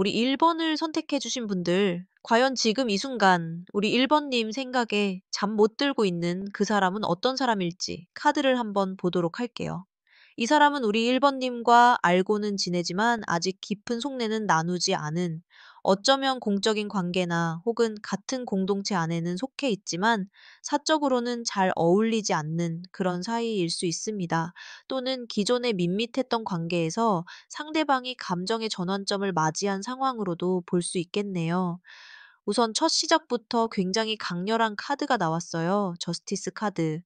우리 1번을 선택해 주신 분들, 과연 지금 이 순간 우리 1번님 생각에 잠 못 들고 있는 그 사람은 어떤 사람일지 카드를 한번 보도록 할게요. 이 사람은 우리 1번님과 알고는 지내지만 아직 깊은 속내는 나누지 않은, 어쩌면 공적인 관계나 혹은 같은 공동체 안에는 속해 있지만 사적으로는 잘 어울리지 않는 그런 사이일 수 있습니다. 또는 기존에 밋밋했던 관계에서 상대방이 감정의 전환점을 맞이한 상황으로도 볼 수 있겠네요. 우선 첫 시작부터 굉장히 강렬한 카드가 나왔어요. 저스티스 카드.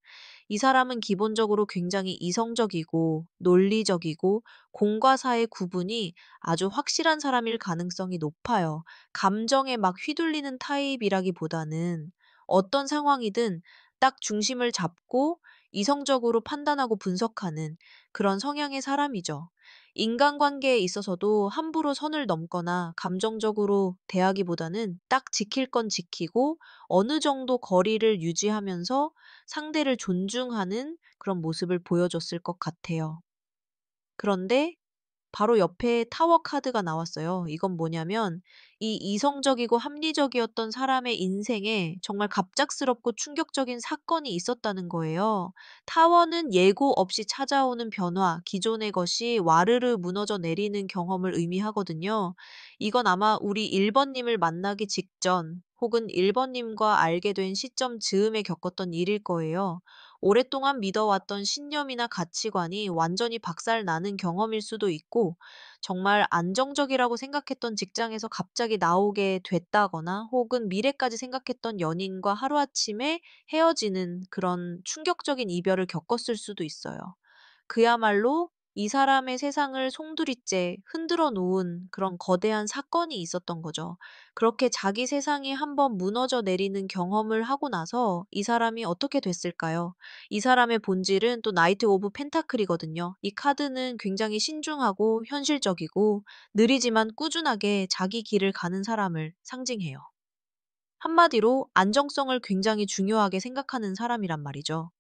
이 사람은 기본적으로 굉장히 이성적이고 논리적이고 공과 사의 구분이 아주 확실한 사람일 가능성이 높아요. 감정에 막 휘둘리는 타입이라기보다는 어떤 상황이든 딱 중심을 잡고 이성적으로 판단하고 분석하는 그런 성향의 사람이죠. 인간관계에 있어서도 함부로 선을 넘거나 감정적으로 대하기보다는 딱 지킬 건 지키고 어느 정도 거리를 유지하면서 상대를 존중하는 그런 모습을 보여줬을 것 같아요. 그런데 바로 옆에 타워 카드가 나왔어요. 이건 뭐냐면 이 이성적이고 합리적이었던 사람의 인생에 정말 갑작스럽고 충격적인 사건이 있었다는 거예요. 타워는 예고 없이 찾아오는 변화, 기존의 것이 와르르 무너져 내리는 경험을 의미하거든요. 이건 아마 우리 1번님을 만나기 직전 혹은 1번님과 알게 된 시점 즈음에 겪었던 일일 거예요. 오랫동안 믿어왔던 신념이나 가치관이 완전히 박살나는 경험일 수도 있고, 정말 안정적이라고 생각했던 직장에서 갑자기 나오게 됐다거나, 혹은 미래까지 생각했던 연인과 하루아침에 헤어지는 그런 충격적인 이별을 겪었을 수도 있어요. 그야말로 이 사람의 세상을 송두리째 흔들어 놓은 그런 거대한 사건이 있었던 거죠. 그렇게 자기 세상이 한번 무너져 내리는 경험을 하고 나서 이 사람이 어떻게 됐을까요? 이 사람의 본질은 또 나이트 오브 펜타클이거든요. 이 카드는 굉장히 신중하고 현실적이고 느리지만 꾸준하게 자기 길을 가는 사람을 상징해요. 한마디로 안정성을 굉장히 중요하게 생각하는 사람이란 말이죠.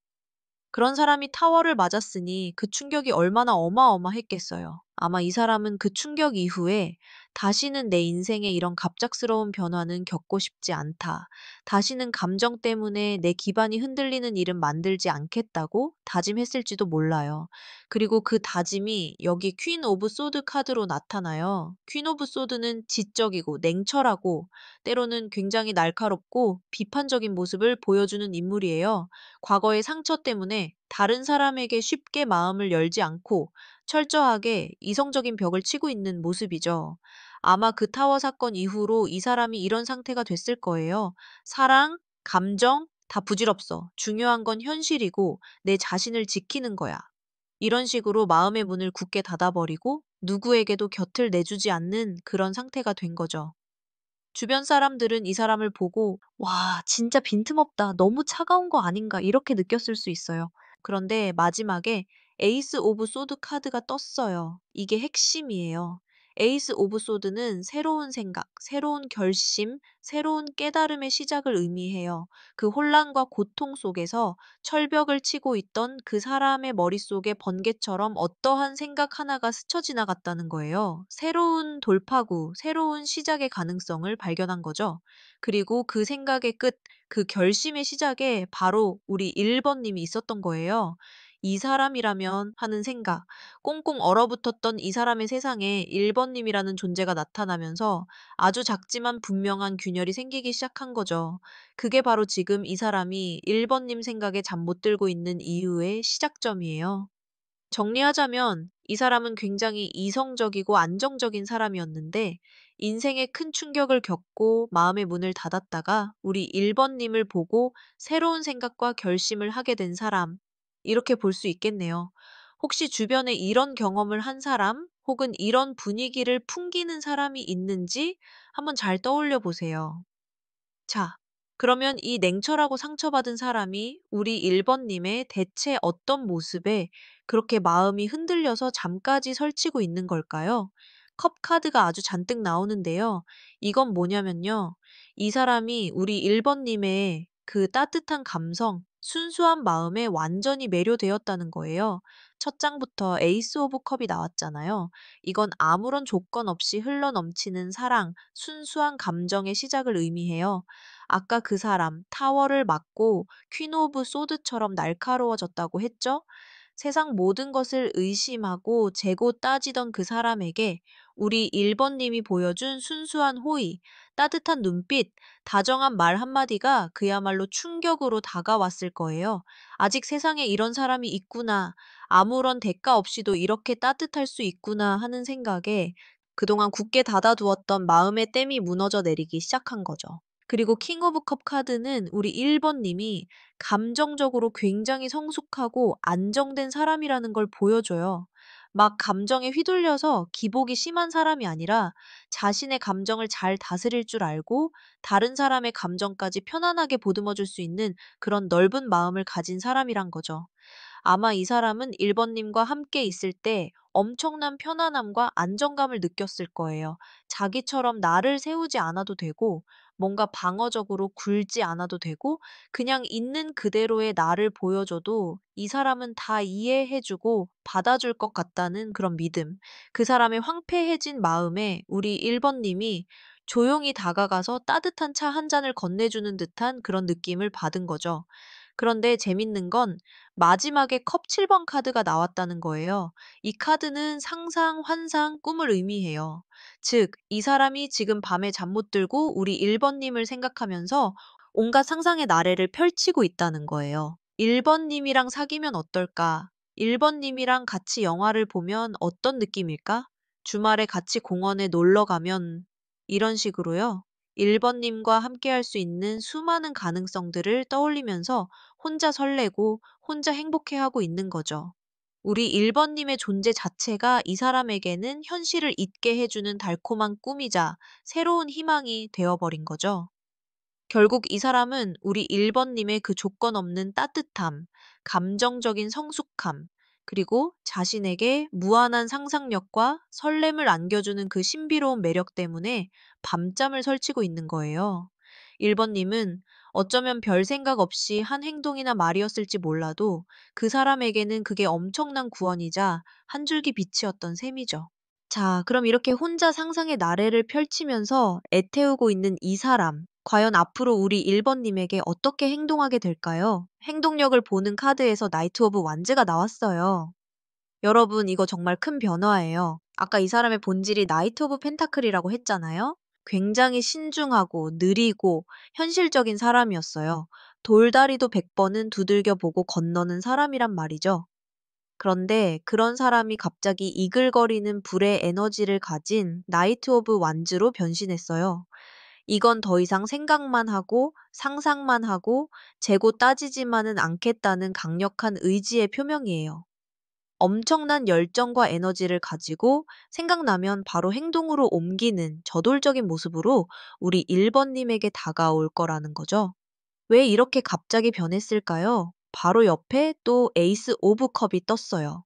그런 사람이 타워를 맞았으니 그 충격이 얼마나 어마어마했겠어요. 아마 이 사람은 그 충격 이후에 '다시는 내 인생에 이런 갑작스러운 변화는 겪고 싶지 않다. 다시는 감정 때문에 내 기반이 흔들리는 일은 만들지 않겠다.'고 다짐했을지도 몰라요. 그리고 그 다짐이 여기 퀸 오브 소드 카드로 나타나요. 퀸 오브 소드는 지적이고 냉철하고 때로는 굉장히 날카롭고 비판적인 모습을 보여주는 인물이에요. 과거의 상처 때문에 다른 사람에게 쉽게 마음을 열지 않고 철저하게 이성적인 벽을 치고 있는 모습이죠. 아마 그 타워 사건 이후로 이 사람이 이런 상태가 됐을 거예요. 사랑, 감정, 다 부질없어. 중요한 건 현실이고 내 자신을 지키는 거야. 이런 식으로 마음의 문을 굳게 닫아버리고 누구에게도 곁을 내주지 않는 그런 상태가 된 거죠. 주변 사람들은 이 사람을 보고 '와 진짜 빈틈없다. 너무 차가운 거 아닌가.' 이렇게 느꼈을 수 있어요. 그런데 마지막에 에이스 오브 소드 카드가 떴어요. 이게 핵심이에요. 에이스 오브 소드는 새로운 생각, 새로운 결심, 새로운 깨달음의 시작을 의미해요. 그 혼란과 고통 속에서 철벽을 치고 있던 그 사람의 머릿속에 번개처럼 어떠한 생각 하나가 스쳐 지나갔다는 거예요. 새로운 돌파구, 새로운 시작의 가능성을 발견한 거죠. 그리고 그 생각의 끝, 그 결심의 시작에 바로 우리 1번님이 있었던 거예요. 이 사람이라면 하는 생각, 꽁꽁 얼어붙었던 이 사람의 세상에 1번님이라는 존재가 나타나면서 아주 작지만 분명한 균열이 생기기 시작한 거죠. 그게 바로 지금 이 사람이 1번님 생각에 잠 못 들고 있는 이유의 시작점이에요. 정리하자면 이 사람은 굉장히 이성적이고 안정적인 사람이었는데 인생의 큰 충격을 겪고 마음의 문을 닫았다가 우리 1번님을 보고 새로운 생각과 결심을 하게 된 사람. 이렇게 볼 수 있겠네요. 혹시 주변에 이런 경험을 한 사람 혹은 이런 분위기를 풍기는 사람이 있는지 한번 잘 떠올려 보세요. 자, 그러면 이 냉철하고 상처받은 사람이 우리 1번님의 대체 어떤 모습에 그렇게 마음이 흔들려서 잠까지 설치고 있는 걸까요? 컵 카드가 아주 잔뜩 나오는데요. 이건 뭐냐면요. 이 사람이 우리 1번님의 그 따뜻한 감성, 순수한 마음에 완전히 매료되었다는 거예요. 첫 장부터 에이스 오브 컵이 나왔잖아요. 이건 아무런 조건 없이 흘러넘치는 사랑, 순수한 감정의 시작을 의미해요. 아까 그 사람, 타워를 맞고 퀸 오브 소드처럼 날카로워졌다고 했죠? 세상 모든 것을 의심하고 재고 따지던 그 사람에게 우리 1번님이 보여준 순수한 호의, 따뜻한 눈빛, 다정한 말 한마디가 그야말로 충격으로 다가왔을 거예요. 아직 세상에 이런 사람이 있구나. 아무런 대가 없이도 이렇게 따뜻할 수 있구나 하는 생각에 그동안 굳게 닫아두었던 마음의 댐이 무너져 내리기 시작한 거죠. 그리고 킹 오브 컵 카드는 우리 1번님이 감정적으로 굉장히 성숙하고 안정된 사람이라는 걸 보여줘요. 막 감정에 휘둘려서 기복이 심한 사람이 아니라 자신의 감정을 잘 다스릴 줄 알고 다른 사람의 감정까지 편안하게 보듬어 줄 수 있는 그런 넓은 마음을 가진 사람이란 거죠. 아마 이 사람은 1번님과 함께 있을 때 엄청난 편안함과 안정감을 느꼈을 거예요. 자기처럼 나를 세우지 않아도 되고, 뭔가 방어적으로 굴지 않아도 되고, 그냥 있는 그대로의 나를 보여줘도 이 사람은 다 이해해주고 받아줄 것 같다는 그런 믿음. 그 사람의 황폐해진 마음에 우리 1번님이 조용히 다가가서 따뜻한 차 한 잔을 건네주는 듯한 그런 느낌을 받은 거죠. 그런데 재밌는 건 마지막에 컵 7번 카드가 나왔다는 거예요. 이 카드는 상상, 환상, 꿈을 의미해요. 즉, 이 사람이 지금 밤에 잠 못 들고 우리 1번님을 생각하면서 온갖 상상의 나래를 펼치고 있다는 거예요. 1번님이랑 사귀면 어떨까? 1번님이랑 같이 영화를 보면 어떤 느낌일까? 주말에 같이 공원에 놀러 가면 이런 식으로요. 1번님과 함께 할 수 있는 수많은 가능성들을 떠올리면서 혼자 설레고 혼자 행복해하고 있는 거죠. 우리 1번님의 존재 자체가 이 사람에게는 현실을 잊게 해주는 달콤한 꿈이자 새로운 희망이 되어버린 거죠. 결국 이 사람은 우리 1번님의 그 조건 없는 따뜻함, 감정적인 성숙함, 그리고 자신에게 무한한 상상력과 설렘을 안겨주는 그 신비로운 매력 때문에 밤잠을 설치고 있는 거예요. 1번님은 어쩌면 별 생각 없이 한 행동이나 말이었을지 몰라도 그 사람에게는 그게 엄청난 구원이자 한 줄기 빛이었던 셈이죠. 자, 그럼 이렇게 혼자 상상의 나래를 펼치면서 애태우고 있는 이 사람, 과연 앞으로 우리 1번님에게 어떻게 행동하게 될까요? 행동력을 보는 카드에서 나이트 오브 완즈가 나왔어요. 여러분, 이거 정말 큰 변화예요. 아까 이 사람의 본질이 나이트 오브 펜타클이라고 했잖아요? 굉장히 신중하고 느리고 현실적인 사람이었어요. 돌다리도 100번은 두들겨 보고 건너는 사람이란 말이죠. 그런데 그런 사람이 갑자기 이글거리는 불의 에너지를 가진 나이트 오브 완즈로 변신했어요. 이건 더 이상 생각만 하고 상상만 하고 재고 따지지만은 않겠다는 강력한 의지의 표명이에요. 엄청난 열정과 에너지를 가지고 생각나면 바로 행동으로 옮기는 저돌적인 모습으로 우리 1번님에게 다가올 거라는 거죠. 왜 이렇게 갑자기 변했을까요? 바로 옆에 또 에이스 오브 컵이 떴어요.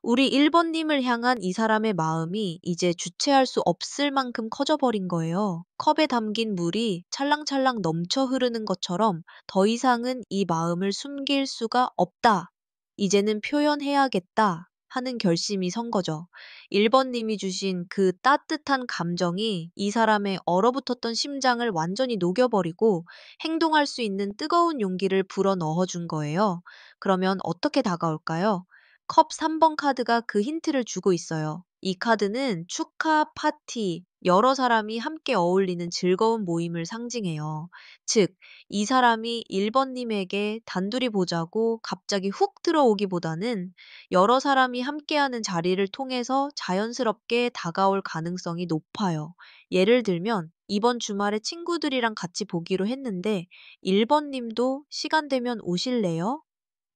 우리 1번님을 향한 이 사람의 마음이 이제 주체할 수 없을 만큼 커져버린 거예요. 컵에 담긴 물이 찰랑찰랑 넘쳐 흐르는 것처럼 더 이상은 이 마음을 숨길 수가 없다. 이제는 표현해야겠다. 하는 결심이 선 거죠. 1번님이 주신 그 따뜻한 감정이 이 사람의 얼어붙었던 심장을 완전히 녹여버리고 행동할 수 있는 뜨거운 용기를 불어 넣어준 거예요. 그러면 어떻게 다가올까요? 컵 3번 카드가 그 힌트를 주고 있어요. 이 카드는 축하, 파티, 여러 사람이 함께 어울리는 즐거운 모임을 상징해요. 즉, 이 사람이 1번님에게 단둘이 보자고 갑자기 훅 들어오기보다는 여러 사람이 함께하는 자리를 통해서 자연스럽게 다가올 가능성이 높아요. 예를 들면, 이번 주말에 친구들이랑 같이 보기로 했는데, 1번님도 시간 되면 오실래요?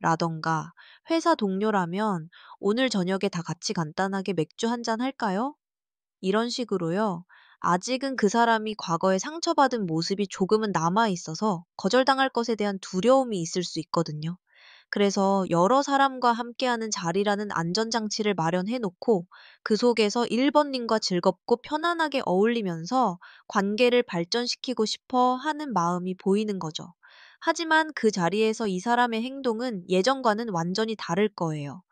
라던가 회사 동료라면 "오늘 저녁에 다 같이 간단하게 맥주 한잔 할까요?" 이런 식으로요. 아직은 그 사람이 과거에 상처받은 모습이 조금은 남아 있어서 거절당할 것에 대한 두려움이 있을 수 있거든요. 그래서 여러 사람과 함께하는 자리라는 안전장치를 마련해 놓고 그 속에서 1번님과 즐겁고 편안하게 어울리면서 관계를 발전시키고 싶어 하는 마음이 보이는 거죠. 하지만 그 자리에서 이 사람의 행동은 예전과는 완전히 다를 거예요.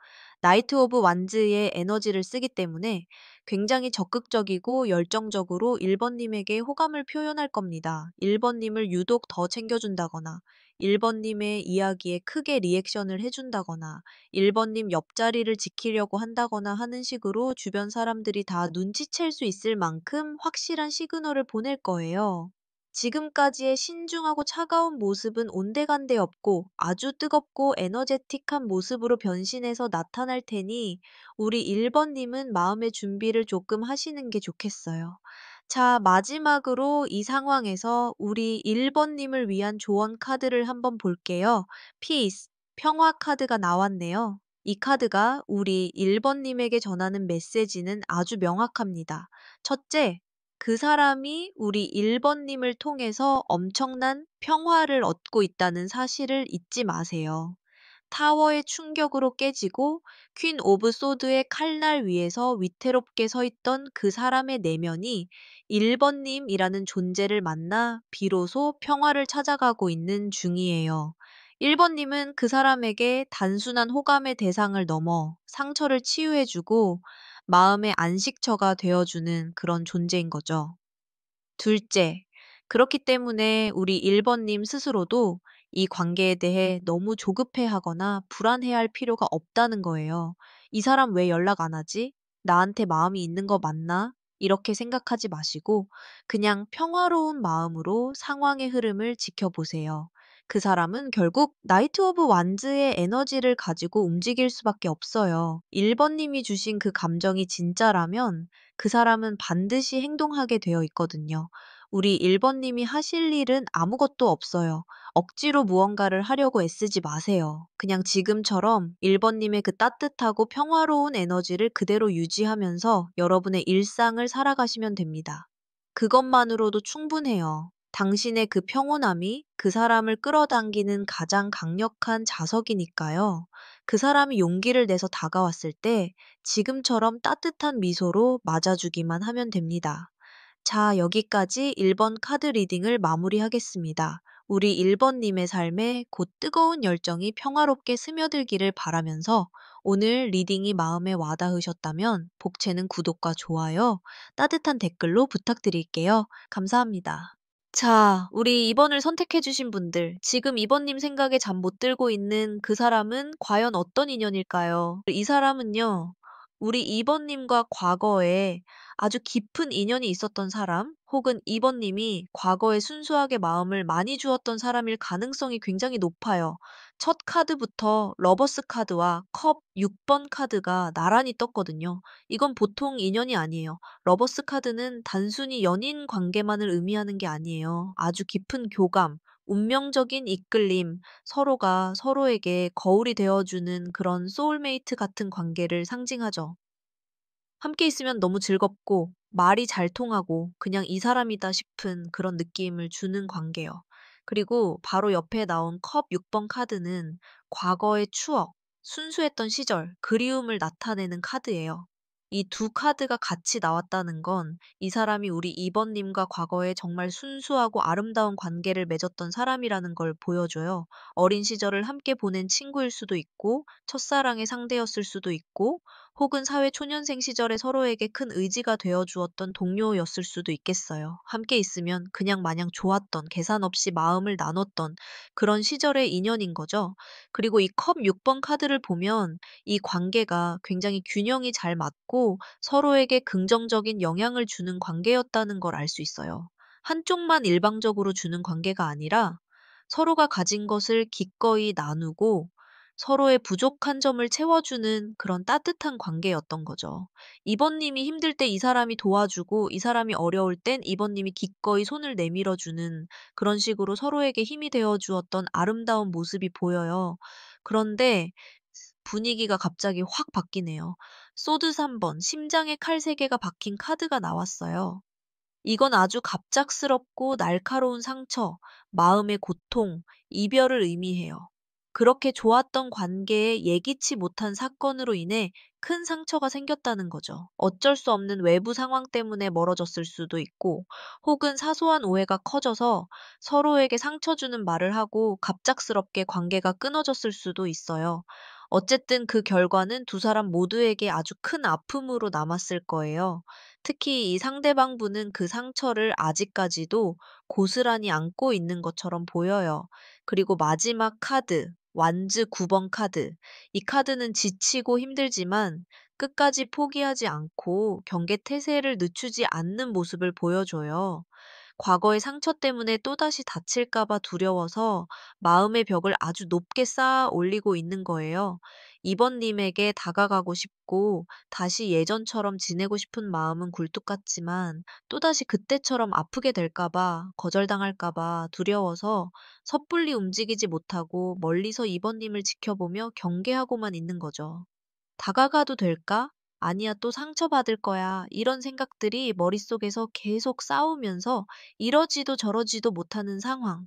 나이트 오브 완즈의 에너지를 쓰기 때문에 굉장히 적극적이고 열정적으로 1번님에게 호감을 표현할 겁니다. 1번님을 유독 더 챙겨준다거나, 1번님의 이야기에 크게 리액션을 해준다거나, 1번님 옆자리를 지키려고 한다거나 하는 식으로 주변 사람들이 다 눈치챌 수 있을 만큼 확실한 시그널을 보낼 거예요. 지금까지의 신중하고 차가운 모습은 온데간데 없고 아주 뜨겁고 에너제틱한 모습으로 변신해서 나타날 테니 우리 1번님은 마음의 준비를 조금 하시는 게 좋겠어요. 자, 마지막으로 이 상황에서 우리 1번님을 위한 조언 카드를 한번 볼게요. 피스, 평화 카드가 나왔네요. 이 카드가 우리 1번님에게 전하는 메시지는 아주 명확합니다. 첫째, 그 사람이 우리 1번님을 통해서 엄청난 평화를 얻고 있다는 사실을 잊지 마세요. 타워의 충격으로 깨지고 퀸 오브 소드의 칼날 위에서 위태롭게 서 있던 그 사람의 내면이 1번님이라는 존재를 만나 비로소 평화를 찾아가고 있는 중이에요. 1번님은 그 사람에게 단순한 호감의 대상을 넘어 상처를 치유해주고 마음의 안식처가 되어주는 그런 존재인 거죠. 둘째, 그렇기 때문에 우리 1번님 스스로도 이 관계에 대해 너무 조급해하거나 불안해할 필요가 없다는 거예요. 이 사람 왜 연락 안 하지? 나한테 마음이 있는 거 맞나? 이렇게 생각하지 마시고 그냥 평화로운 마음으로 상황의 흐름을 지켜보세요. 그 사람은 결국 나이트 오브 완즈의 에너지를 가지고 움직일 수밖에 없어요. 1번님이 주신 그 감정이 진짜라면 그 사람은 반드시 행동하게 되어 있거든요. 우리 1번님이 하실 일은 아무것도 없어요. 억지로 무언가를 하려고 애쓰지 마세요. 그냥 지금처럼 1번님의 그 따뜻하고 평화로운 에너지를 그대로 유지하면서 여러분의 일상을 살아가시면 됩니다. 그것만으로도 충분해요. 당신의 그 평온함이 그 사람을 끌어당기는 가장 강력한 자석이니까요. 그 사람이 용기를 내서 다가왔을 때 지금처럼 따뜻한 미소로 맞아주기만 하면 됩니다. 자, 여기까지 1번 카드 리딩을 마무리하겠습니다. 우리 1번님의 삶에 곧 뜨거운 열정이 평화롭게 스며들기를 바라면서 오늘 리딩이 마음에 와닿으셨다면 복채는 구독과 좋아요, 따뜻한 댓글로 부탁드릴게요. 감사합니다. 자, 우리 2번을 선택해주신 분들, 지금 2번님 생각에 잠 못 들고 있는 그 사람은 과연 어떤 인연일까요? 이 사람은요, 우리 2번님과 과거에 아주 깊은 인연이 있었던 사람, 혹은 2번님이 과거에 순수하게 마음을 많이 주었던 사람일 가능성이 굉장히 높아요. 첫 카드부터 러버스 카드와 컵 6번 카드가 나란히 떴거든요. 이건 보통 인연이 아니에요. 러버스 카드는 단순히 연인 관계만을 의미하는 게 아니에요. 아주 깊은 교감, 운명적인 이끌림, 서로가 서로에게 거울이 되어주는 그런 소울메이트 같은 관계를 상징하죠. 함께 있으면 너무 즐겁고 말이 잘 통하고 그냥 이 사람이다 싶은 그런 느낌을 주는 관계요. 그리고 바로 옆에 나온 컵 6번 카드는 과거의 추억, 순수했던 시절, 그리움을 나타내는 카드예요. 이 두 카드가 같이 나왔다는 건 이 사람이 우리 2번님과 과거에 정말 순수하고 아름다운 관계를 맺었던 사람이라는 걸 보여줘요. 어린 시절을 함께 보낸 친구일 수도 있고, 첫사랑의 상대였을 수도 있고, 혹은 사회 초년생 시절에 서로에게 큰 의지가 되어 주었던 동료였을 수도 있겠어요. 함께 있으면 그냥 마냥 좋았던, 계산 없이 마음을 나눴던 그런 시절의 인연인 거죠. 그리고 이 컵 6번 카드를 보면 이 관계가 굉장히 균형이 잘 맞고 서로에게 긍정적인 영향을 주는 관계였다는 걸 알 수 있어요. 한쪽만 일방적으로 주는 관계가 아니라 서로가 가진 것을 기꺼이 나누고 서로의 부족한 점을 채워주는 그런 따뜻한 관계였던 거죠. 이번님이 힘들 때 이 사람이 도와주고 이 사람이 어려울 땐 이번님이 기꺼이 손을 내밀어 주는 그런 식으로 서로에게 힘이 되어 주었던 아름다운 모습이 보여요. 그런데 분위기가 갑자기 확 바뀌네요. 소드 3번, 심장에 칼 3개가 박힌 카드가 나왔어요. 이건 아주 갑작스럽고 날카로운 상처, 마음의 고통, 이별을 의미해요. 그렇게 좋았던 관계에 예기치 못한 사건으로 인해 큰 상처가 생겼다는 거죠. 어쩔 수 없는 외부 상황 때문에 멀어졌을 수도 있고, 혹은 사소한 오해가 커져서 서로에게 상처 주는 말을 하고 갑작스럽게 관계가 끊어졌을 수도 있어요. 어쨌든 그 결과는 두 사람 모두에게 아주 큰 아픔으로 남았을 거예요. 특히 이 상대방 분은 그 상처를 아직까지도 고스란히 안고 있는 것처럼 보여요. 그리고 마지막 카드, 완즈 9번 카드. 이 카드는 지치고 힘들지만 끝까지 포기하지 않고 경계태세를 늦추지 않는 모습을 보여줘요. 과거의 상처 때문에 또다시 다칠까 봐 두려워서 마음의 벽을 아주 높게 쌓아 올리고 있는 거예요. 이번님에게 다가가고 싶고 다시 예전처럼 지내고 싶은 마음은 굴뚝 같지만 또다시 그때처럼 아프게 될까 봐 거절당할까 봐 두려워서 섣불리 움직이지 못하고 멀리서 이번님을 지켜보며 경계하고만 있는 거죠. 다가가도 될까? 아니야, 또 상처받을 거야. 이런 생각들이 머릿속에서 계속 싸우면서 이러지도 저러지도 못하는 상황.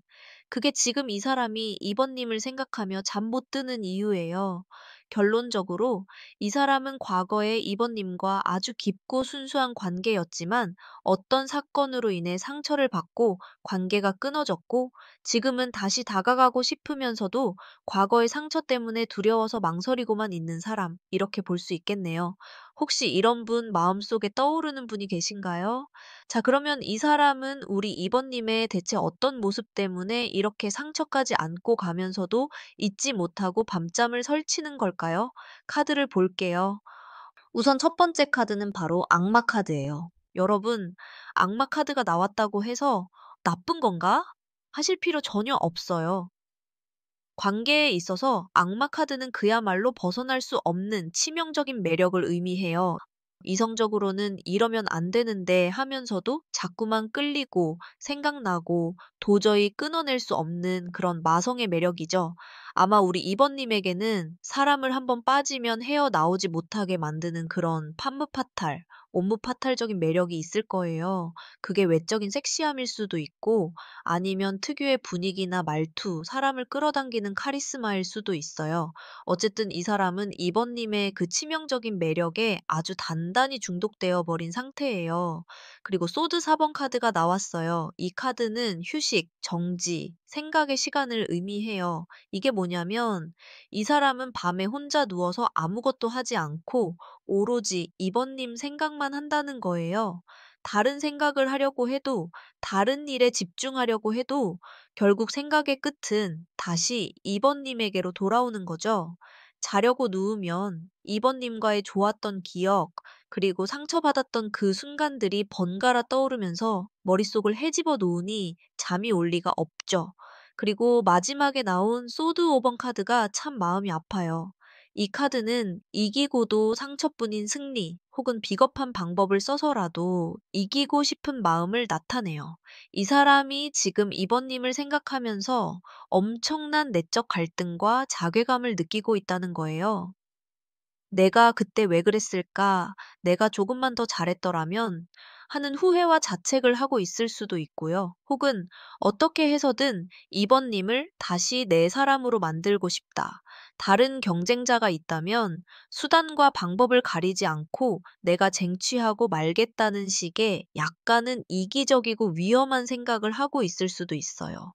그게 지금 이 사람이 이번님을 생각하며 잠 못 드는 이유예요. 결론적으로 이 사람은 과거에 이번님과 아주 깊고 순수한 관계였지만 어떤 사건으로 인해 상처를 받고 관계가 끊어졌고 지금은 다시 다가가고 싶으면서도 과거의 상처 때문에 두려워서 망설이고만 있는 사람, 이렇게 볼 수 있겠네요. 혹시 이런 분 마음속에 떠오르는 분이 계신가요? 자, 그러면 이 사람은 우리 이번님의 대체 어떤 모습 때문에 이렇게 상처까지 안고 가면서도 잊지 못하고 밤잠을 설치는 걸까요? 카드를 볼게요. 우선 첫 번째 카드는 바로 악마 카드예요. 여러분, 악마 카드가 나왔다고 해서 나쁜 건가? 하실 필요 전혀 없어요. 관계에 있어서 악마 카드는 그야말로 벗어날 수 없는 치명적인 매력을 의미해요. 이성적으로는 이러면 안 되는데 하면서도 자꾸만 끌리고 생각나고 도저히 끊어낼 수 없는 그런 마성의 매력이죠. 아마 우리 이번님에게는 사람을 한번 빠지면 헤어나오지 못하게 만드는 그런 판무파탈, 온무파탈적인 매력이 있을 거예요. 그게 외적인 섹시함일 수도 있고 아니면 특유의 분위기나 말투, 사람을 끌어당기는 카리스마일 수도 있어요. 어쨌든 이 사람은 이번님의 그 치명적인 매력에 아주 단단히 중독되어 버린 상태예요. 그리고 소드 4번 카드가 나왔어요. 이 카드는 휴식, 정지, 생각의 시간을 의미해요. 이게 뭐냐면 이 사람은 밤에 혼자 누워서 아무것도 하지 않고 오로지 이번님 생각만 한다는 거예요. 다른 생각을 하려고 해도 다른 일에 집중하려고 해도 결국 생각의 끝은 다시 이번님에게로 돌아오는 거죠. 자려고 누우면 이번님과의 좋았던 기억, 그리고 상처받았던 그 순간들이 번갈아 떠오르면서 머릿속을 헤집어 놓으니 잠이 올 리가 없죠. 그리고 마지막에 나온 소드 5번 카드가 참 마음이 아파요. 이 카드는 이기고도 상처뿐인 승리 혹은 비겁한 방법을 써서라도 이기고 싶은 마음을 나타내요. 이 사람이 지금 이번님을 생각하면서 엄청난 내적 갈등과 자괴감을 느끼고 있다는 거예요. '내가 그때 왜 그랬을까? 내가 조금만 더 잘했더라면.' 하는 후회와 자책을 하고 있을 수도 있고요. 혹은 '어떻게 해서든 이번님을 다시 내 사람으로 만들고 싶다.' 다른 경쟁자가 있다면 수단과 방법을 가리지 않고 '내가 쟁취하고 말겠다.'는 식의 약간은 이기적이고 위험한 생각을 하고 있을 수도 있어요.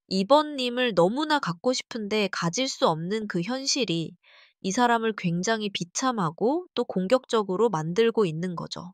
이번님을 너무나 갖고 싶은데 가질 수 없는 그 현실이 이 사람을 굉장히 비참하고 또 공격적으로 만들고 있는 거죠.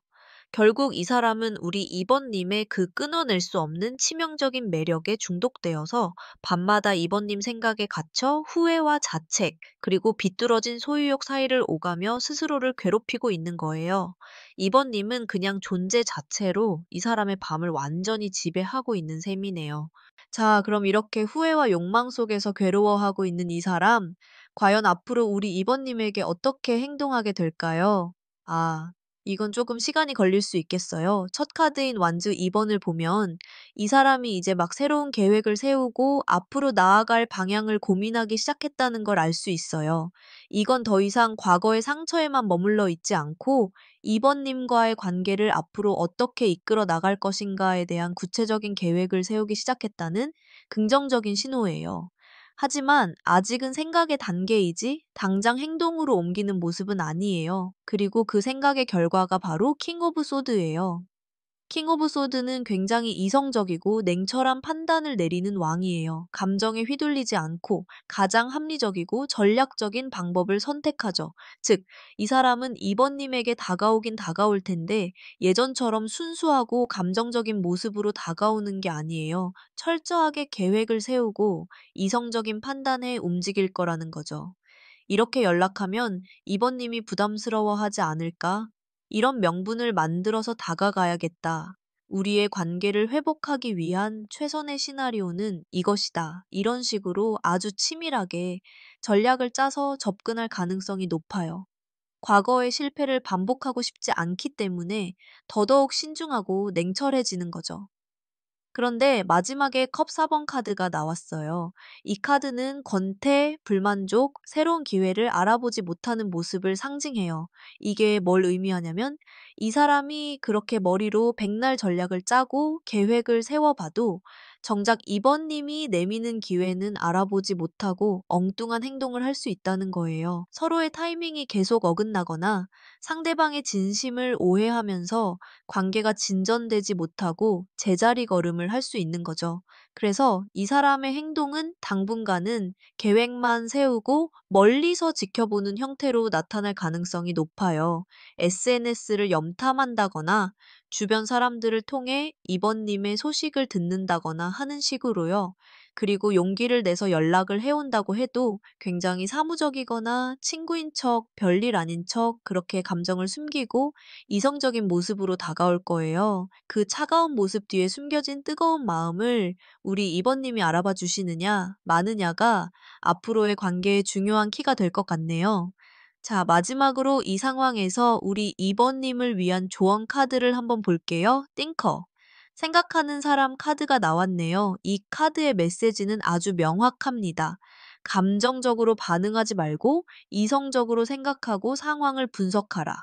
결국 이 사람은 우리 이번님의 그 끊어낼 수 없는 치명적인 매력에 중독되어서 밤마다 이번님 생각에 갇혀 후회와 자책, 그리고 비뚤어진 소유욕 사이를 오가며 스스로를 괴롭히고 있는 거예요. 이번님은 그냥 존재 자체로 이 사람의 밤을 완전히 지배하고 있는 셈이네요. 자, 그럼 이렇게 후회와 욕망 속에서 괴로워하고 있는 이 사람, 과연 앞으로 우리 이번님에게 어떻게 행동하게 될까요? 아, 이건 조금 시간이 걸릴 수 있겠어요. 첫 카드인 완즈 2번을 보면 이 사람이 이제 막 새로운 계획을 세우고 앞으로 나아갈 방향을 고민하기 시작했다는 걸 알 수 있어요. 이건 더 이상 과거의 상처에만 머물러 있지 않고 이번님과의 관계를 앞으로 어떻게 이끌어 나갈 것인가에 대한 구체적인 계획을 세우기 시작했다는 긍정적인 신호예요. 하지만 아직은 생각의 단계이지 당장 행동으로 옮기는 모습은 아니에요. 그리고 그 생각의 결과가 바로 킹 오브 소드예요. 킹 오브 소드는 굉장히 이성적이고 냉철한 판단을 내리는 왕이에요. 감정에 휘둘리지 않고 가장 합리적이고 전략적인 방법을 선택하죠. 즉, 이 사람은 이번님에게 다가오긴 다가올 텐데 예전처럼 순수하고 감정적인 모습으로 다가오는 게 아니에요. 철저하게 계획을 세우고 이성적인 판단에 움직일 거라는 거죠. 이렇게 연락하면 이번님이 부담스러워하지 않을까? 이런 명분을 만들어서 다가가야겠다. 우리의 관계를 회복하기 위한 최선의 시나리오는 이것이다. 이런 식으로 아주 치밀하게 전략을 짜서 접근할 가능성이 높아요. 과거의 실패를 반복하고 싶지 않기 때문에 더더욱 신중하고 냉철해지는 거죠. 그런데 마지막에 컵 4번 카드가 나왔어요. 이 카드는 권태, 불만족, 새로운 기회를 알아보지 못하는 모습을 상징해요. 이게 뭘 의미하냐면 이 사람이 그렇게 머리로 백날 전략을 짜고 계획을 세워봐도 정작 이번 님이 내미는 기회는 알아보지 못하고 엉뚱한 행동을 할 수 있다는 거예요. 서로의 타이밍이 계속 어긋나거나 상대방의 진심을 오해하면서 관계가 진전되지 못하고 제자리 걸음을 할 수 있는 거죠. 그래서 이 사람의 행동은 당분간은 계획만 세우고 멀리서 지켜보는 형태로 나타날 가능성이 높아요. SNS를 염탐한다거나 주변 사람들을 통해 이번님의 소식을 듣는다거나 하는 식으로요. 그리고 용기를 내서 연락을 해온다고 해도 굉장히 사무적이거나 친구인 척, 별일 아닌 척 그렇게 감정을 숨기고 이성적인 모습으로 다가올 거예요. 그 차가운 모습 뒤에 숨겨진 뜨거운 마음을 우리 이번님이 알아봐 주시느냐, 마느냐가 앞으로의 관계에 중요한 키가 될 것 같네요. 자, 마지막으로 이 상황에서 우리 이번님을 위한 조언 카드를 한번 볼게요. 띵커. 생각하는 사람 카드가 나왔네요. 이 카드의 메시지는 아주 명확합니다. 감정적으로 반응하지 말고 이성적으로 생각하고 상황을 분석하라.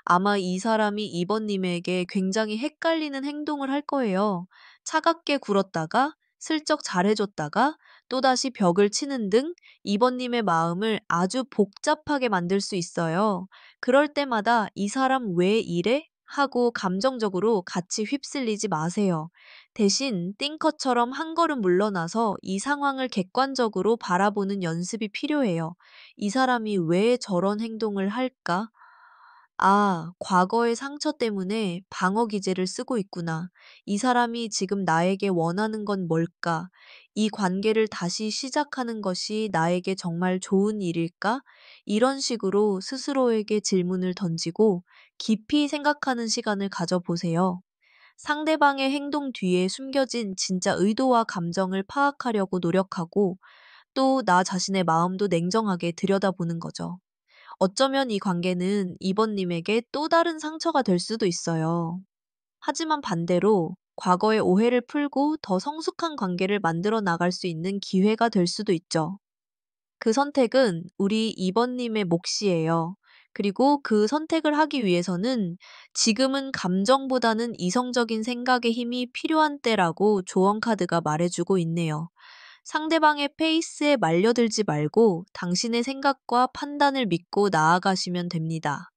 아마 이 사람이 이번님에게 굉장히 헷갈리는 행동을 할 거예요. 차갑게 굴었다가 슬쩍 잘해줬다가 또다시 벽을 치는 등 이번님의 마음을 아주 복잡하게 만들 수 있어요. 그럴 때마다 이 사람 왜 이래? 하고 감정적으로 같이 휩쓸리지 마세요. 대신 띵커처럼 한 걸음 물러나서 이 상황을 객관적으로 바라보는 연습이 필요해요. 이 사람이 왜 저런 행동을 할까? 아, 과거의 상처 때문에 방어 기제를 쓰고 있구나. 이 사람이 지금 나에게 원하는 건 뭘까? 이 관계를 다시 시작하는 것이 나에게 정말 좋은 일일까? 이런 식으로 스스로에게 질문을 던지고 깊이 생각하는 시간을 가져보세요. 상대방의 행동 뒤에 숨겨진 진짜 의도와 감정을 파악하려고 노력하고 또 나 자신의 마음도 냉정하게 들여다보는 거죠. 어쩌면 이 관계는 이번님에게 또 다른 상처가 될 수도 있어요. 하지만 반대로 과거의 오해를 풀고 더 성숙한 관계를 만들어 나갈 수 있는 기회가 될 수도 있죠. 그 선택은 우리 이번님의 몫이에요. 그리고 그 선택을 하기 위해서는 지금은 감정보다는 이성적인 생각의 힘이 필요한 때라고 조언 카드가 말해주고 있네요. 상대방의 페이스에 말려들지 말고 당신의 생각과 판단을 믿고 나아가시면 됩니다.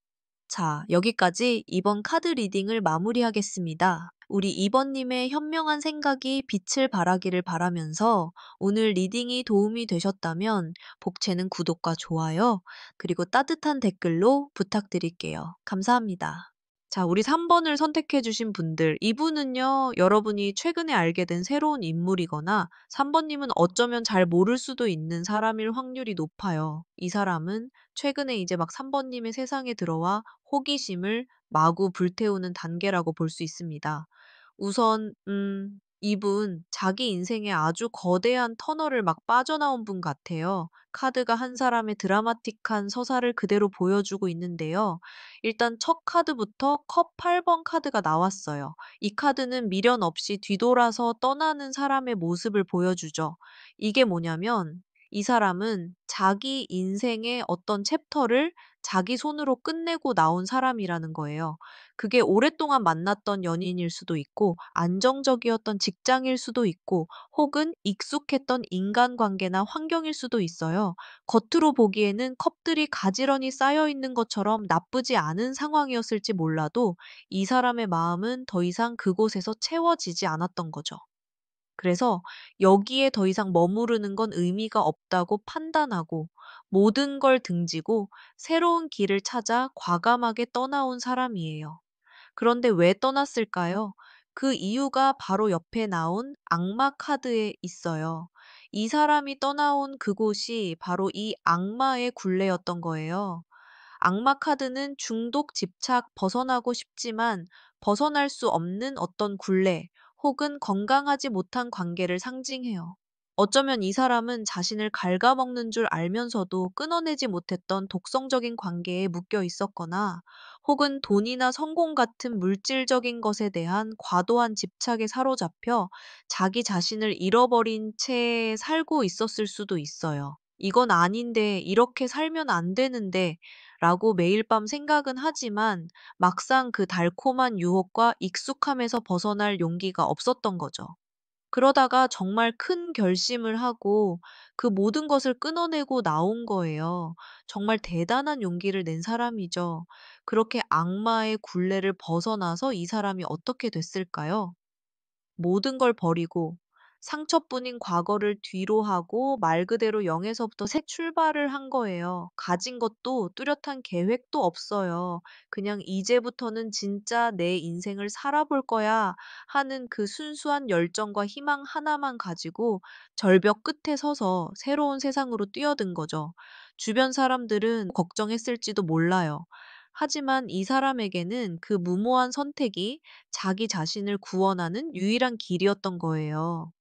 자, 여기까지 이번 카드 리딩을 마무리하겠습니다. 우리 이번님의 현명한 생각이 빛을 발하기를 바라면서 오늘 리딩이 도움이 되셨다면 복채는 구독과 좋아요, 그리고 따뜻한 댓글로 부탁드릴게요. 감사합니다. 자, 우리 3번을 선택해 주신 분들, 이분은요, 여러분이 최근에 알게 된 새로운 인물이거나 3번님은 어쩌면 잘 모를 수도 있는 사람일 확률이 높아요. 이 사람은 최근에 이제 막 3번님의 세상에 들어와 호기심을 마구 불태우는 단계라고 볼 수 있습니다. 우선, 이분 자기 인생에 아주 거대한 터널을 막 빠져나온 분 같아요. 카드가 한 사람의 드라마틱한 서사를 그대로 보여주고 있는데요. 일단 첫 카드부터 컵 8번 카드가 나왔어요. 이 카드는 미련 없이 뒤돌아서 떠나는 사람의 모습을 보여주죠. 이게 뭐냐면 이 사람은 자기 인생의 어떤 챕터를 자기 손으로 끝내고 나온 사람이라는 거예요. 그게 오랫동안 만났던 연인일 수도 있고, 안정적이었던 직장일 수도 있고, 혹은 익숙했던 인간관계나 환경일 수도 있어요. 겉으로 보기에는 컵들이 가지런히 쌓여 있는 것처럼 나쁘지 않은 상황이었을지 몰라도 이 사람의 마음은 더 이상 그곳에서 채워지지 않았던 거죠. 그래서 여기에 더 이상 머무르는 건 의미가 없다고 판단하고 모든 걸 등지고 새로운 길을 찾아 과감하게 떠나온 사람이에요. 그런데 왜 떠났을까요? 그 이유가 바로 옆에 나온 악마 카드에 있어요. 이 사람이 떠나온 그곳이 바로 이 악마의 굴레였던 거예요. 악마 카드는 중독, 집착, 벗어나고 싶지만 벗어날 수 없는 어떤 굴레 혹은 건강하지 못한 관계를 상징해요. 어쩌면 이 사람은 자신을 갉아먹는 줄 알면서도 끊어내지 못했던 독성적인 관계에 묶여 있었거나 혹은 돈이나 성공 같은 물질적인 것에 대한 과도한 집착에 사로잡혀 자기 자신을 잃어버린 채 살고 있었을 수도 있어요. 이건 아닌데, 이렇게 살면 안 되는데, 라고 매일 밤 생각은 하지만 막상 그 달콤한 유혹과 익숙함에서 벗어날 용기가 없었던 거죠. 그러다가 정말 큰 결심을 하고 그 모든 것을 끊어내고 나온 거예요. 정말 대단한 용기를 낸 사람이죠. 그렇게 악마의 굴레를 벗어나서 이 사람이 어떻게 됐을까요? 모든 걸 버리고 상처뿐인 과거를 뒤로 하고 말 그대로 0 에서부터 새 출발을 한 거예요. 가진 것도 뚜렷한 계획도 없어요. 그냥 '이제부터는 진짜 내 인생을 살아볼 거야.' 하는 그 순수한 열정과 희망 하나만 가지고 절벽 끝에 서서 새로운 세상으로 뛰어든 거죠. 주변 사람들은 걱정했을지도 몰라요. 하지만 이 사람에게는 그 무모한 선택이 자기 자신을 구원하는 유일한 길이었던 거예요.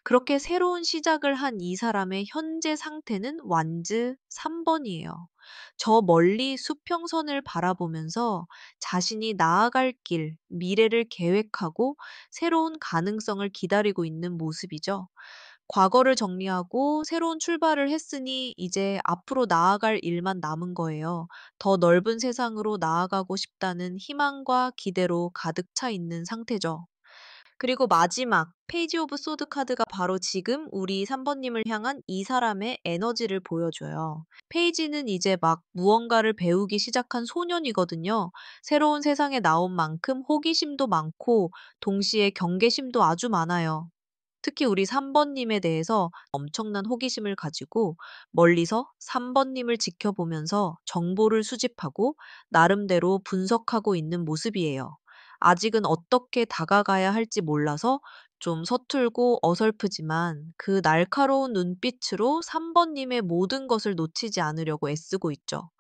그렇게 새로운 시작을 한 이 사람의 현재 상태는 완즈 3 번이에요. 저 멀리 수평선을 바라보면서 자신이 나아갈 길, 미래를 계획하고 새로운 가능성을 기다리고 있는 모습이죠. 과거를 정리하고 새로운 출발을 했으니 이제 앞으로 나아갈 일만 남은 거예요. 더 넓은 세상으로 나아가고 싶다는 희망과 기대로 가득 차 있는 상태죠. 그리고 마지막 페이지 오브 소드 카드가 바로 지금 우리 3 번님을 향한 이 사람의 에너지를 보여줘요. 페이지는 이제 막 무언가를 배우기 시작한 소년이거든요. 새로운 세상에 나온 만큼 호기심도 많고 동시에 경계심도 아주 많아요. 특히 우리 3 번님에 대해서 엄청난 호기심을 가지고 멀리서 3 번님을 지켜보면서 정보를 수집하고 나름대로 분석하고 있는 모습이에요. 아직은 어떻게 다가가야 할지 몰라서 좀 서툴고 어설프지만 그 날카로운 눈빛으로 3 번님의 모든 것을 놓치지 않으려고 애쓰고 있죠.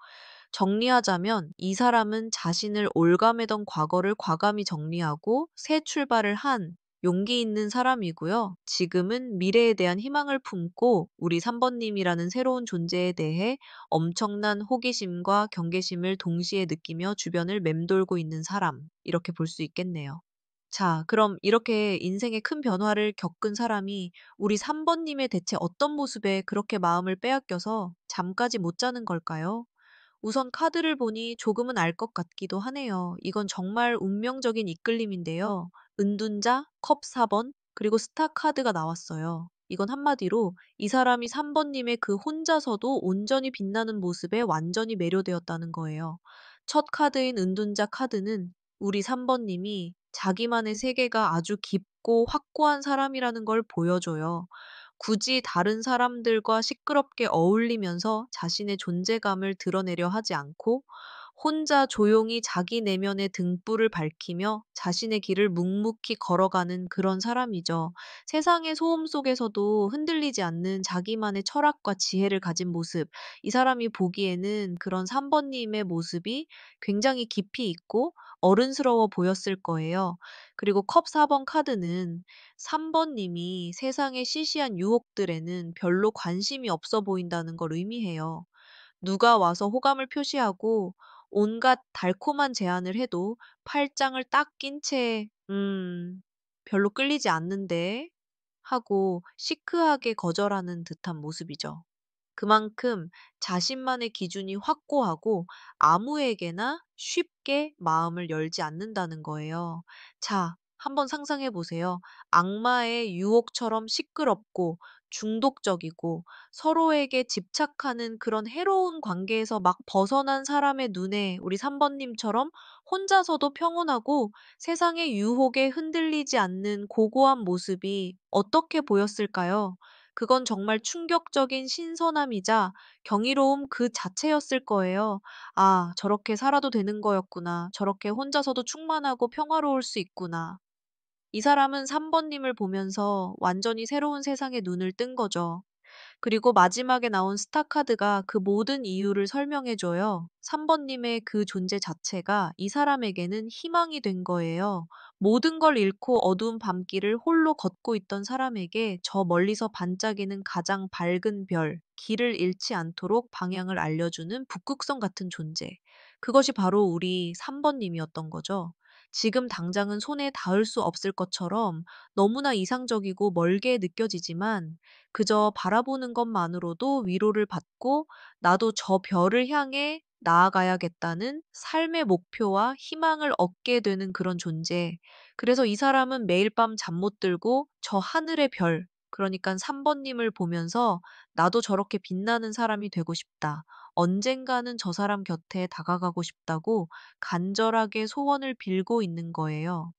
정리하자면 이 사람은 자신을 올가매던 과거를 과감히 정리하고 새 출발을 한 용기 있는 사람이고요. 지금은 미래에 대한 희망을 품고 우리 3 번님이라는 새로운 존재에 대해 엄청난 호기심과 경계심을 동시에 느끼며 주변을 맴돌고 있는 사람, 이렇게 볼 수 있겠네요. 자, 그럼 이렇게 인생의 큰 변화를 겪은 사람이 우리 3 번님의 대체 어떤 모습에 그렇게 마음을 빼앗겨서 잠까지 못 자는 걸까요? 우선 카드를 보니 조금은 알 것 같기도 하네요. 이건 정말 운명적인 이끌림인데요. 은둔자, 컵 4번, 그리고 스타 카드가 나왔어요. 이건 한마디로 이 사람이 3번님의 그 혼자서도 온전히 빛나는 모습에 완전히 매료되었다는 거예요. 첫 카드인 은둔자 카드는 우리 3번님이 자기만의 세계가 아주 깊고 확고한 사람이라는 걸 보여줘요. 굳이 다른 사람들과 시끄럽게 어울리면서 자신의 존재감을 드러내려 하지 않고 혼자 조용히 자기 내면의 등불을 밝히며 자신의 길을 묵묵히 걸어가는 그런 사람이죠. 세상의 소음 속에서도 흔들리지 않는 자기만의 철학과 지혜를 가진 모습. 이 사람이 보기에는 그런 3 번님의 모습이 굉장히 깊이 있고 어른스러워 보였을 거예요. 그리고 컵 4번 카드는 3 번님이 세상의 시시한 유혹들에는 별로 관심이 없어 보인다는 걸 의미해요. 누가 와서 호감을 표시하고 온갖 달콤한 제안을 해도 팔짱을 딱 낀 채 별로 끌리지 않는데 하고 시크하게 거절하는 듯한 모습이죠. 그만큼 자신만의 기준이 확고하고 아무에게나 쉽게 마음을 열지 않는다는 거예요. 자, 한번 상상해 보세요. 악마의 유혹처럼 시끄럽고 중독적이고 서로에게 집착하는 그런 해로운 관계에서 막 벗어난 사람의 눈에 우리 3번님처럼 혼자서도 평온하고 세상의 유혹에 흔들리지 않는 고고한 모습이 어떻게 보였을까요? 그건 정말 충격적인 신선함이자 경이로움 그 자체였을 거예요. '아, 저렇게 살아도 되는 거였구나. 저렇게 혼자서도 충만하고 평화로울 수 있구나.' 이 사람은 3번님을 보면서 완전히 새로운 세상에 눈을 뜬 거죠. 그리고 마지막에 나온 스타 카드가 그 모든 이유를 설명해 줘요. 3번님의 그 존재 자체가 이 사람에게는 희망이 된 거예요. 모든 걸 잃고 어두운 밤길을 홀로 걷고 있던 사람에게 저 멀리서 반짝이는 가장 밝은 별, 길을 잃지 않도록 방향을 알려주는 북극성 같은 존재. 그것이 바로 우리 3번님이었던 거죠. 지금 당장은 손에 닿을 수 없을 것처럼 너무나 이상적이고 멀게 느껴지지만 그저 바라보는 것만으로도 위로를 받고 나도 저 별을 향해 나아가야겠다는 삶의 목표와 희망을 얻게 되는 그런 존재. 그래서 이 사람은 매일 밤 잠 못 들고 저 하늘의 별, 그러니까 3번님을 보면서 나도 저렇게 빛나는 사람이 되고 싶다. 언젠가는 저 사람 곁에 다가가고 싶다고 간절하게 소원을 빌고 있는 거예요.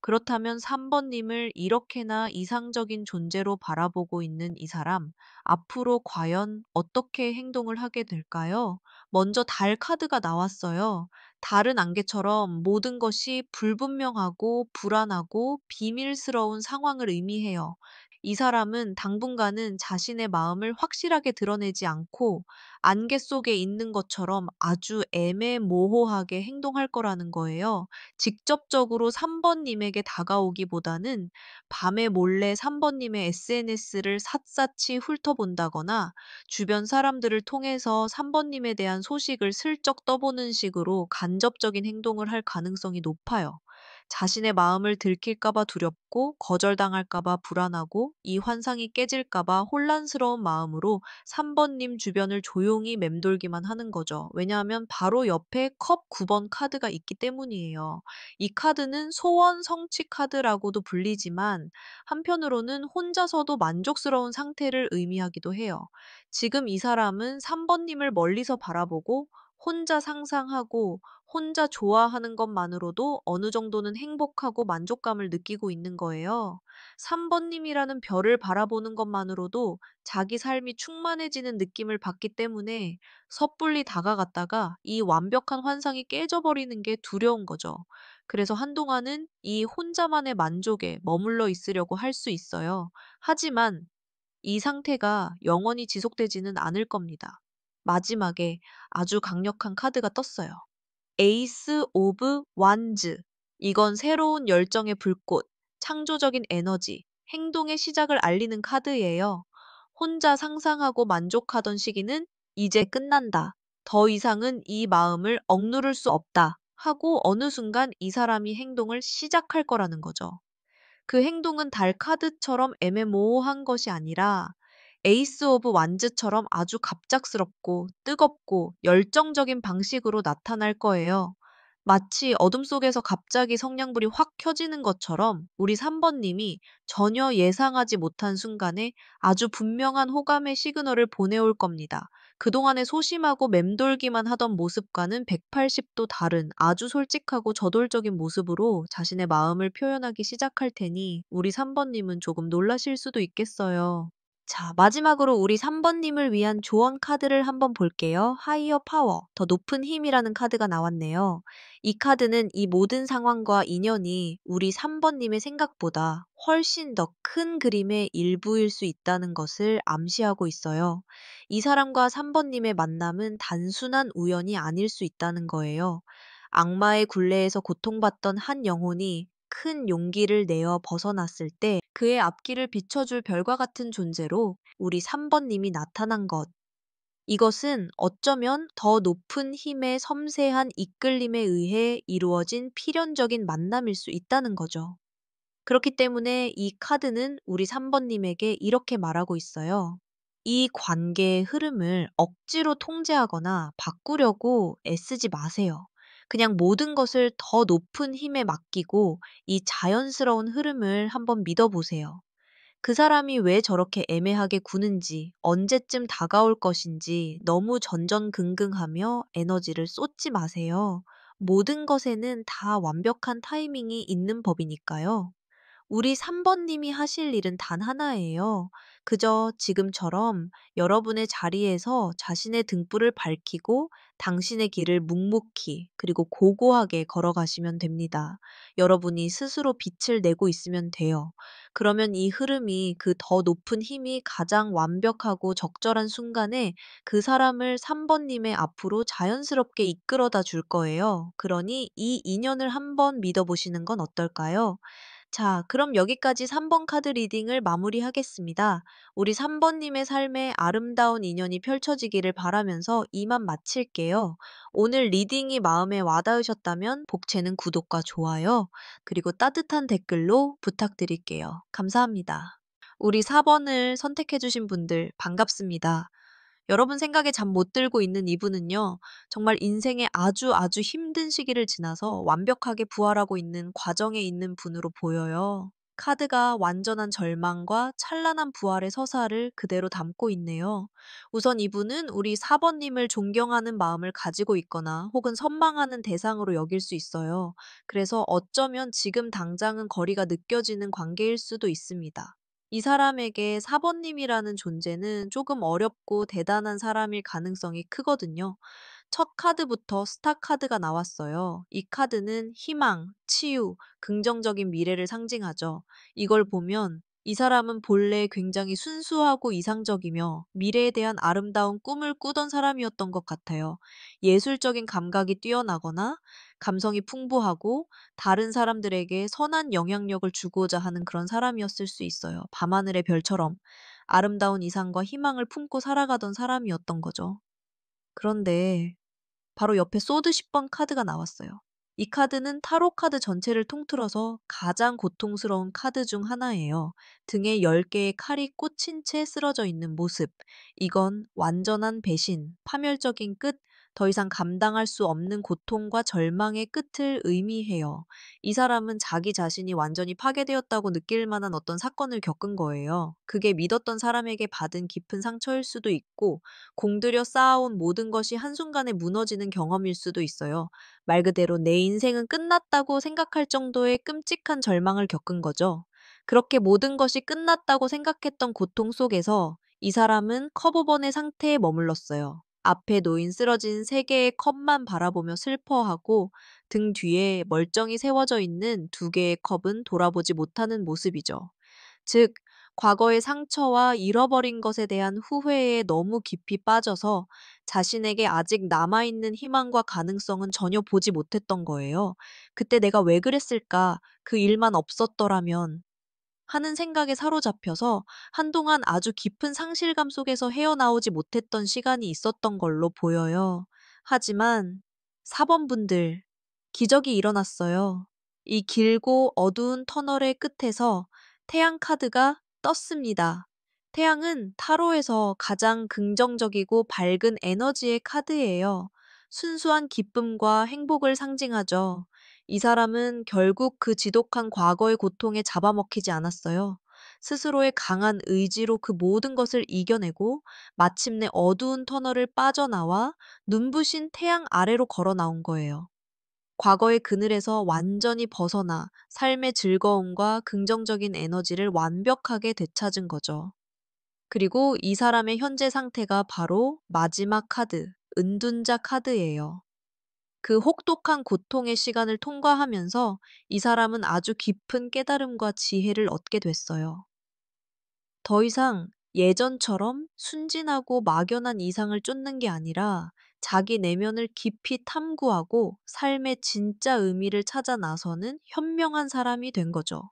그렇다면 3번님을 이렇게나 이상적인 존재로 바라보고 있는 이 사람, 앞으로 과연 어떻게 행동을 하게 될까요? 먼저 달 카드가 나왔어요. 달은 안개처럼 모든 것이 불분명하고 불안하고 비밀스러운 상황을 의미해요. 이 사람은 당분간은 자신의 마음을 확실하게 드러내지 않고 안개 속에 있는 것처럼 아주 애매모호하게 행동할 거라는 거예요. 직접적으로 3번님에게 다가오기보다는 밤에 몰래 3번님의 SNS를 샅샅이 훑어본다거나 주변 사람들을 통해서 3번님에 대한 소식을 슬쩍 떠보는 식으로 간접적인 행동을 할 가능성이 높아요. 자신의 마음을 들킬까 봐 두렵고 거절당할까 봐 불안하고 이 환상이 깨질까 봐 혼란스러운 마음으로 3번님 주변을 조용히 맴돌기만 하는 거죠. 왜냐하면 바로 옆에 컵 9번 카드가 있기 때문이에요. 이 카드는 소원 성취 카드라고도 불리지만 한편으로는 혼자서도 만족스러운 상태를 의미하기도 해요. 지금 이 사람은 3번님을 멀리서 바라보고 혼자 상상하고 혼자 좋아하는 것만으로도 어느 정도는 행복하고 만족감을 느끼고 있는 거예요. 3번님이라는 별을 바라보는 것만으로도 자기 삶이 충만해지는 느낌을 받기 때문에 섣불리 다가갔다가 이 완벽한 환상이 깨져버리는 게 두려운 거죠. 그래서 한동안은 이 혼자만의 만족에 머물러 있으려고 할 수 있어요. 하지만 이 상태가 영원히 지속되지는 않을 겁니다. 마지막에 아주 강력한 카드가 떴어요. 에이스 오브 완즈. 이건 새로운 열정의 불꽃, 창조적인 에너지, 행동의 시작을 알리는 카드예요. 혼자 상상하고 만족하던 시기는 이제 끝난다. 더 이상은 이 마음을 억누를 수 없다. 하고 어느 순간 이 사람이 행동을 시작할 거라는 거죠. 그 행동은 달 카드처럼 애매모호한 것이 아니라 에이스 오브 완즈처럼 아주 갑작스럽고 뜨겁고 열정적인 방식으로 나타날 거예요. 마치 어둠 속에서 갑자기 성냥불이 확 켜지는 것처럼 우리 3번님이 전혀 예상하지 못한 순간에 아주 분명한 호감의 시그널을 보내올 겁니다. 그동안에 소심하고 맴돌기만 하던 모습과는 180도 다른 아주 솔직하고 저돌적인 모습으로 자신의 마음을 표현하기 시작할 테니 우리 3번님은 조금 놀라실 수도 있겠어요. 자, 마지막으로 우리 3번님을 위한 조언 카드를 한번 볼게요. 하이어 파워, 더 높은 힘이라는 카드가 나왔네요. 이 카드는 이 모든 상황과 인연이 우리 3번님의 생각보다 훨씬 더 큰 그림의 일부일 수 있다는 것을 암시하고 있어요. 이 사람과 3번님의 만남은 단순한 우연이 아닐 수 있다는 거예요. 악마의 굴레에서 고통받던 한 영혼이 큰 용기를 내어 벗어났을 때 그의 앞길을 비춰줄 별과 같은 존재로 우리 3번님이 나타난 것. 이것은 어쩌면 더 높은 힘의 섬세한 이끌림에 의해 이루어진 필연적인 만남일 수 있다는 거죠. 그렇기 때문에 이 카드는 우리 3번님에게 이렇게 말하고 있어요. 이 관계의 흐름을 억지로 통제하거나 바꾸려고 애쓰지 마세요. 그냥 모든 것을 더 높은 힘에 맡기고 이 자연스러운 흐름을 한번 믿어보세요. 그 사람이 왜 저렇게 애매하게 구는지, 언제쯤 다가올 것인지 너무 전전긍긍하며 에너지를 쏟지 마세요. 모든 것에는 다 완벽한 타이밍이 있는 법이니까요. 우리 3번 님이 하실 일은 단 하나예요. 그저 지금처럼 여러분의 자리에서 자신의 등불을 밝히고 당신의 길을 묵묵히 그리고 고고하게 걸어가시면 됩니다. 여러분이 스스로 빛을 내고 있으면 돼요. 그러면 이 흐름이 그 더 높은 힘이 가장 완벽하고 적절한 순간에 그 사람을 3번 님의 앞으로 자연스럽게 이끌어다 줄 거예요. 그러니 이 인연을 한번 믿어보시는 건 어떨까요? 자, 그럼 여기까지 3번 카드 리딩을 마무리하겠습니다. 우리 3번 님의 삶에 아름다운 인연이 펼쳐지기를 바라면서 이만 마칠게요. 오늘 리딩이 마음에 와닿으셨다면 복채는 구독과 좋아요, 그리고 따뜻한 댓글로 부탁드릴게요. 감사합니다. 우리 4번을 선택해주신 분들 반갑습니다. 여러분 생각에 잠 못 들고 있는 이분은요, 정말 인생의 아주 아주 힘든 시기를 지나서 완벽하게 부활하고 있는 과정에 있는 분으로 보여요. 카드가 완전한 절망과 찬란한 부활의 서사를 그대로 담고 있네요. 우선 이분은 우리 4번님을 존경하는 마음을 가지고 있거나 혹은 선망하는 대상으로 여길 수 있어요. 그래서 어쩌면 지금 당장은 거리가 느껴지는 관계일 수도 있습니다. 이 사람에게 사번님이라는 존재는 조금 어렵고 대단한 사람일 가능성이 크거든요. 첫 카드부터 스타 카드가 나왔어요. 이 카드는 희망, 치유, 긍정적인 미래를 상징하죠. 이걸 보면 이 사람은 본래 굉장히 순수하고 이상적이며 미래에 대한 아름다운 꿈을 꾸던 사람이었던 것 같아요. 예술적인 감각이 뛰어나거나 감성이 풍부하고 다른 사람들에게 선한 영향력을 주고자 하는 그런 사람이었을 수 있어요. 밤하늘의 별처럼 아름다운 이상과 희망을 품고 살아가던 사람이었던 거죠. 그런데 바로 옆에 소드 10번 카드가 나왔어요. 이 카드는 타로 카드 전체를 통틀어서 가장 고통스러운 카드 중 하나예요. 등에 10개의 칼이 꽂힌 채 쓰러져 있는 모습. 이건 완전한 배신, 파멸적인 끝, 더 이상 감당할 수 없는 고통과 절망의 끝을 의미해요. 이 사람은 자기 자신이 완전히 파괴되었다고 느낄 만한 어떤 사건을 겪은 거예요. 그게 믿었던 사람에게 받은 깊은 상처일 수도 있고, 공들여 쌓아온 모든 것이 한순간에 무너지는 경험일 수도 있어요. 말 그대로 내 인생은 끝났다고 생각할 정도의 끔찍한 절망을 겪은 거죠. 그렇게 모든 것이 끝났다고 생각했던 고통 속에서 이 사람은 컵오번의 상태에 머물렀어요. 앞에 놓인 쓰러진 세 개의 컵만 바라보며 슬퍼하고 등 뒤에 멀쩡히 세워져 있는 두 개의 컵은 돌아보지 못하는 모습이죠. 즉, 과거의 상처와 잃어버린 것에 대한 후회에 너무 깊이 빠져서 자신에게 아직 남아있는 희망과 가능성은 전혀 보지 못했던 거예요. 그때 내가 왜 그랬을까? 그 일만 없었더라면 하는 생각에 사로잡혀서 한동안 아주 깊은 상실감 속에서 헤어나오지 못했던 시간이 있었던 걸로 보여요. 하지만 4번 분들, 기적이 일어났어요. 이 길고 어두운 터널의 끝에서 태양 카드가 떴습니다. 태양은 타로에서 가장 긍정적이고 밝은 에너지의 카드예요. 순수한 기쁨과 행복을 상징하죠. 이 사람은 결국 그 지독한 과거의 고통에 잡아먹히지 않았어요. 스스로의 강한 의지로 그 모든 것을 이겨내고 마침내 어두운 터널을 빠져나와 눈부신 태양 아래로 걸어 나온 거예요. 과거의 그늘에서 완전히 벗어나 삶의 즐거움과 긍정적인 에너지를 완벽하게 되찾은 거죠. 그리고 이 사람의 현재 상태가 바로 마지막 카드, 은둔자 카드예요. 그 혹독한 고통의 시간을 통과하면서 이 사람은 아주 깊은 깨달음과 지혜를 얻게 됐어요. 더 이상 예전처럼 순진하고 막연한 이상을 쫓는 게 아니라 자기 내면을 깊이 탐구하고 삶의 진짜 의미를 찾아 나서는 현명한 사람이 된 거죠.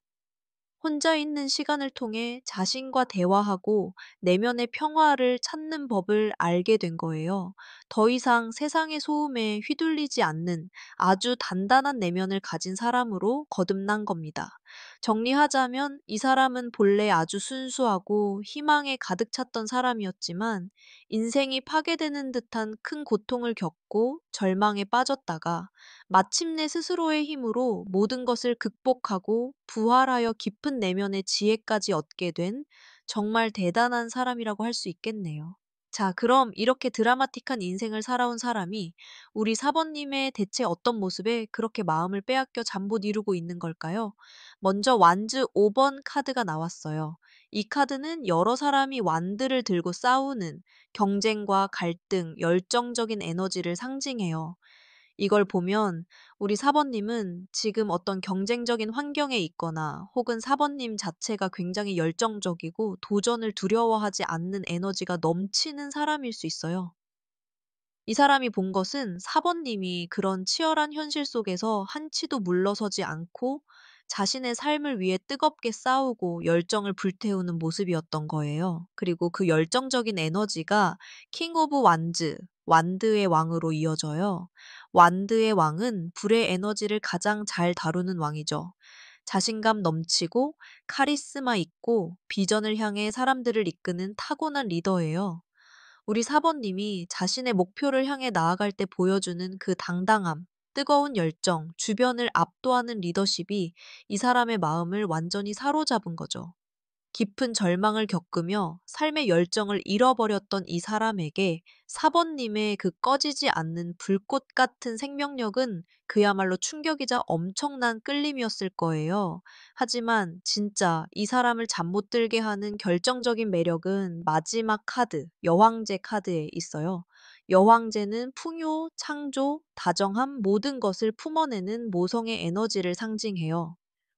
혼자 있는 시간을 통해 자신과 대화하고 내면의 평화를 찾는 법을 알게 된 거예요. 더 이상 세상의 소음에 휘둘리지 않는 아주 단단한 내면을 가진 사람으로 거듭난 겁니다. 정리하자면 이 사람은 본래 아주 순수하고 희망에 가득 찼던 사람이었지만 인생이 파괴되는 듯한 큰 고통을 겪고 절망에 빠졌다가 마침내 스스로의 힘으로 모든 것을 극복하고 부활하여 깊은 내면의 지혜까지 얻게 된 정말 대단한 사람이라고 할 수 있겠네요. 자, 그럼 이렇게 드라마틱한 인생을 살아온 사람이 우리 사번님의 대체 어떤 모습에 그렇게 마음을 빼앗겨 잠못 이루고 있는 걸까요? 먼저 완즈 5번 카드가 나왔어요. 이 카드는 여러 사람이 완드를 들고 싸우는 경쟁과 갈등, 열정적인 에너지를 상징해요. 이걸 보면 우리 사번님은 지금 어떤 경쟁적인 환경에 있거나 혹은 사번님 자체가 굉장히 열정적이고 도전을 두려워하지 않는 에너지가 넘치는 사람일 수 있어요. 이 사람이 본 것은 사번님이 그런 치열한 현실 속에서 한치도 물러서지 않고 자신의 삶을 위해 뜨겁게 싸우고 열정을 불태우는 모습이었던 거예요. 그리고 그 열정적인 에너지가 킹 오브 완즈, 완드의 왕으로 이어져요. 완드의 왕은 불의 에너지를 가장 잘 다루는 왕이죠. 자신감 넘치고 카리스마 있고 비전을 향해 사람들을 이끄는 타고난 리더예요. 우리 사번님이 자신의 목표를 향해 나아갈 때 보여주는 그 당당함, 뜨거운 열정, 주변을 압도하는 리더십이 이 사람의 마음을 완전히 사로잡은 거죠. 깊은 절망을 겪으며 삶의 열정을 잃어버렸던 이 사람에게 사번님의 그 꺼지지 않는 불꽃 같은 생명력은 그야말로 충격이자 엄청난 끌림이었을 거예요. 하지만 진짜 이 사람을 잠 못 들게 하는 결정적인 매력은 마지막 카드, 여왕제 카드에 있어요. 여왕제는 풍요, 창조, 다정함 모든 것을 품어내는 모성의 에너지를 상징해요.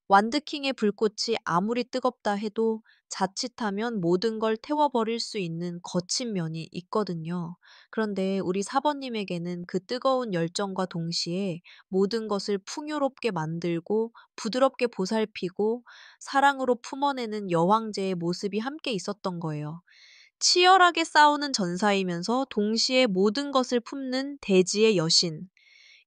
완드킹의 불꽃이 아무리 뜨겁다 해도 자칫하면 모든 걸 태워버릴 수 있는 거친 면이 있거든요. 그런데 우리 사번님에게는 그 뜨거운 열정과 동시에 모든 것을 풍요롭게 만들고 부드럽게 보살피고 사랑으로 품어내는 여왕제의 모습이 함께 있었던 거예요. 치열하게 싸우는 전사이면서 동시에 모든 것을 품는 대지의 여신.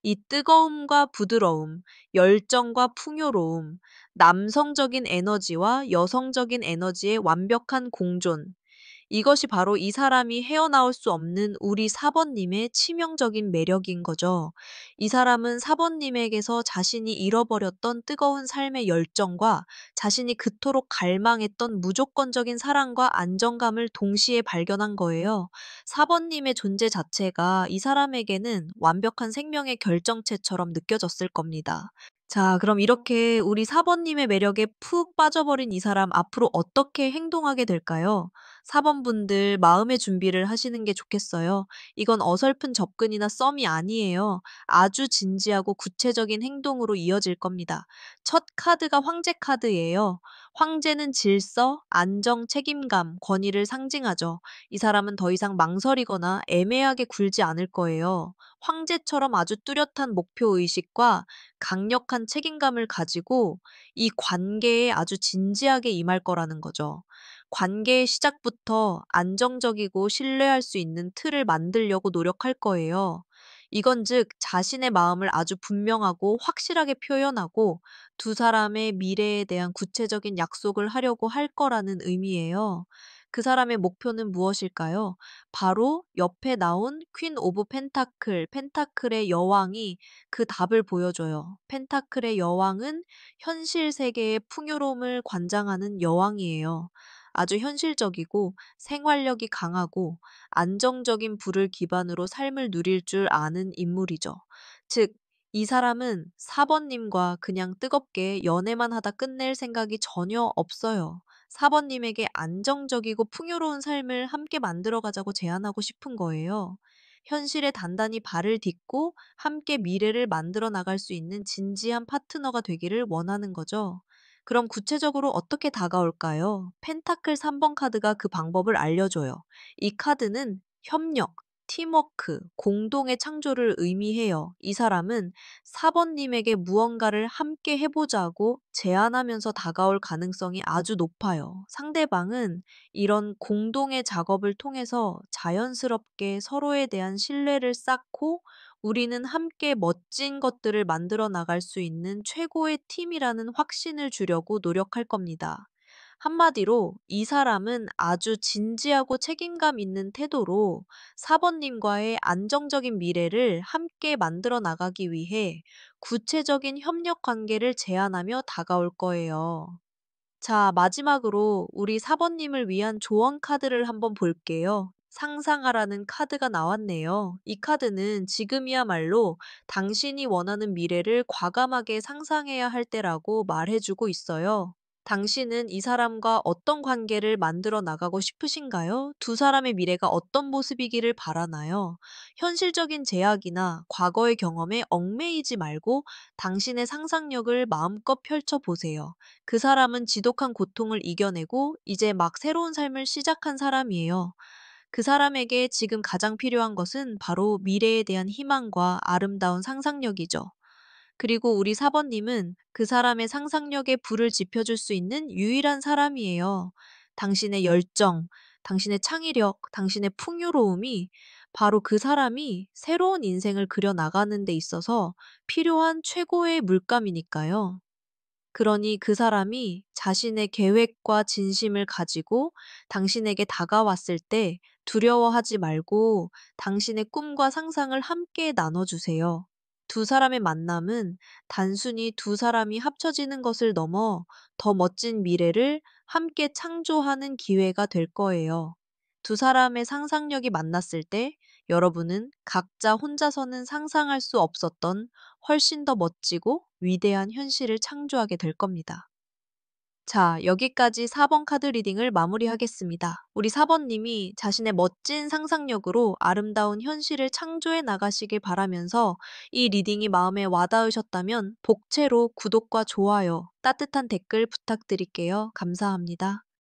이 뜨거움과 부드러움, 열정과 풍요로움, 남성적인 에너지와 여성적인 에너지의 완벽한 공존. 이것이 바로 이 사람이 헤어나올 수 없는 우리 사번님의 치명적인 매력인 거죠. 이 사람은 사번님에게서 자신이 잃어버렸던 뜨거운 삶의 열정과 자신이 그토록 갈망했던 무조건적인 사랑과 안정감을 동시에 발견한 거예요. 사번님의 존재 자체가 이 사람에게는 완벽한 생명의 결정체처럼 느껴졌을 겁니다. 자, 그럼 이렇게 우리 사번님의 매력에 푹 빠져버린 이 사람 앞으로 어떻게 행동하게 될까요? 사번분들 마음의 준비를 하시는 게 좋겠어요. 이건 어설픈 접근이나 썸이 아니에요. 아주 진지하고 구체적인 행동으로 이어질 겁니다. 첫 카드가 황제 카드예요. 황제는 질서, 안정, 책임감, 권위를 상징하죠. 이 사람은 더 이상 망설이거나 애매하게 굴지 않을 거예요. 황제처럼 아주 뚜렷한 목표 의식과 강력한 책임감을 가지고 이 관계에 아주 진지하게 임할 거라는 거죠. 관계의 시작부터 안정적이고 신뢰할 수 있는 틀을 만들려고 노력할 거예요. 이건즉 자신의 마음을 아주 분명하고 확실하게 표현하고 두 사람의 미래에 대한 구체적인 약속을 하려고 할 거라는 의미예요. 그 사람의 목표는 무엇일까요? 바로 옆에 나온 퀸 오브 펜타클, 펜타클의 여왕이 그 답을 보여줘요. 펜타클의 여왕은 현실 세계의 풍요로움을 관장하는 여왕이에요. 아주 현실적이고 생활력이 강하고 안정적인 부를 기반으로 삶을 누릴 줄 아는 인물이죠. 즉, 이 사람은 사번님과 그냥 뜨겁게 연애만 하다 끝낼 생각이 전혀 없어요. 사번님에게 안정적이고 풍요로운 삶을 함께 만들어가자고 제안하고 싶은 거예요. 현실에 단단히 발을 딛고 함께 미래를 만들어 나갈 수 있는 진지한 파트너가 되기를 원하는 거죠. 그럼 구체적으로 어떻게 다가올까요? 펜타클 3번 카드가 그 방법을 알려줘요. 이 카드는 협력, 팀워크, 공동의 창조를 의미해요. 이 사람은 사번님에게 무언가를 함께 해보자고 제안하면서 다가올 가능성이 아주 높아요. 상대방은 이런 공동의 작업을 통해서 자연스럽게 서로에 대한 신뢰를 쌓고 우리는 함께 멋진 것들을 만들어 나갈 수 있는 최고의 팀이라는 확신을 주려고 노력할 겁니다. 한마디로 이 사람은 아주 진지하고 책임감 있는 태도로 사번님과의 안정적인 미래를 함께 만들어 나가기 위해 구체적인 협력 관계를 제안하며 다가올 거예요. 자, 마지막으로 우리 사번님을 위한 조언 카드를 한번 볼게요. 상상하라는 카드가 나왔네요. 이 카드는 지금이야말로 당신이 원하는 미래를 과감하게 상상해야 할 때라고 말해주고 있어요. 당신은 이 사람과 어떤 관계를 만들어 나가고 싶으신가요? 두 사람의 미래가 어떤 모습이기를 바라나요? 현실적인 제약이나 과거의 경험에 얽매이지 말고 당신의 상상력을 마음껏 펼쳐보세요. 그 사람은 지독한 고통을 이겨내고 이제 막 새로운 삶을 시작한 사람이에요. 그 사람에게 지금 가장 필요한 것은 바로 미래에 대한 희망과 아름다운 상상력이죠. 그리고 우리 사번님은 그 사람의 상상력에 불을 지펴줄 수 있는 유일한 사람이에요. 당신의 열정, 당신의 창의력, 당신의 풍요로움이 바로 그 사람이 새로운 인생을 그려 나가는 데 있어서 필요한 최고의 물감이니까요. 그러니 그 사람이 자신의 계획과 진심을 가지고 당신에게 다가왔을 때 두려워하지 말고 당신의 꿈과 상상을 함께 나눠주세요. 두 사람의 만남은 단순히 두 사람이 합쳐지는 것을 넘어 더 멋진 미래를 함께 창조하는 기회가 될 거예요. 두 사람의 상상력이 만났을 때 여러분은 각자 혼자서는 상상할 수 없었던 훨씬 더 멋지고 위대한 현실을 창조하게 될 겁니다. 자, 여기까지 4번 카드 리딩을 마무리하겠습니다. 우리 4번님이 자신의 멋진 상상력으로 아름다운 현실을 창조해 나가시길 바라면서 이 리딩이 마음에 와닿으셨다면 복채로 구독과 좋아요, 따뜻한 댓글 부탁드릴게요. 감사합니다.